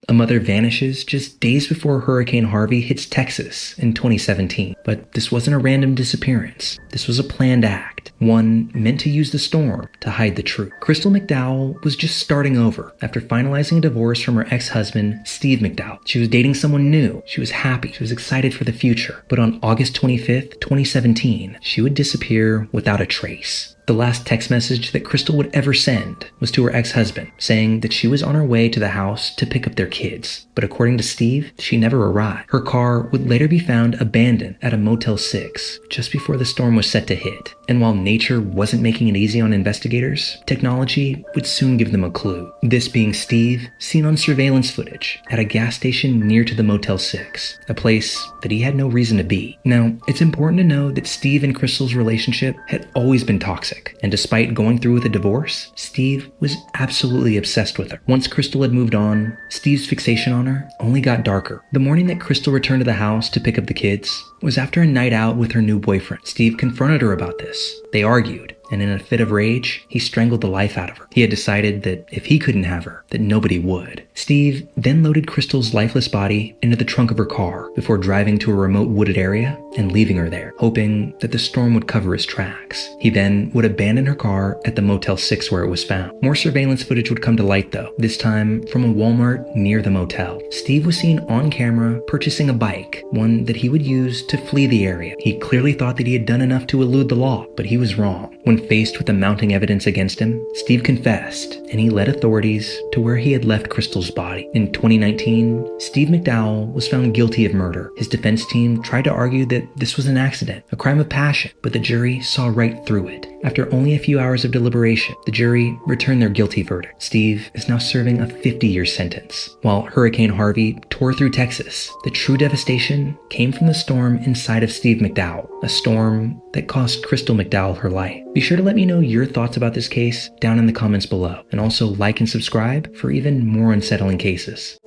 A mother vanishes just days before Hurricane Harvey hits Texas in 2017. But this wasn't a random disappearance. This was a planned act, one meant to use the storm to hide the truth. Crystal McDowell was just starting over after finalizing a divorce from her ex-husband, Steve McDowell. She was dating someone new. She was happy. She was excited for the future. But on August 25th, 2017, she would disappear without a trace. The last text message that Crystal would ever send was to her ex-husband, saying that she was on her way to the house to pick up their kids. But according to Steve, she never arrived. Her car would later be found abandoned at a Motel 6, just before the storm was set to hit. And while nature wasn't making it easy on investigators, technology would soon give them a clue. This being Steve, seen on surveillance footage at a gas station near to the Motel 6, a place that he had no reason to be. Now, it's important to know that Steve and Crystal's relationship had always been toxic. And despite going through with a divorce, Steve was absolutely obsessed with her. Once Crystal had moved on, Steve's fixation on her only got darker. The morning that Crystal returned to the house to pick up the kids was after a night out with her new boyfriend. Steve confronted her about this. They argued, and in a fit of rage, he strangled the life out of her. He had decided that if he couldn't have her, that nobody would. Steve then loaded Crystal's lifeless body into the trunk of her car before driving to a remote wooded area and leaving her there, hoping that the storm would cover his tracks. He then would abandon her car at the Motel 6 where it was found. More surveillance footage would come to light though, this time from a Walmart near the motel. Steve was seen on camera purchasing a bike, one that he would use to flee the area. He clearly thought that he had done enough to elude the law, but he was wrong. When faced with the mounting evidence against him, Steve confessed, and he led authorities to where he had left Crystal's body. In 2019, Steve McDowell was found guilty of murder. His defense team tried to argue that this was an accident, a crime of passion, but the jury saw right through it. After only a few hours of deliberation, the jury returned their guilty verdict. Steve is now serving a 50-year sentence. While Hurricane Harvey tore through Texas, the true devastation came from the storm inside of Steve McDowell, a storm that cost Crystal McDowell her life. Be sure to let me know your thoughts about this case down in the comments below, and also like and subscribe for even more unsettling cases.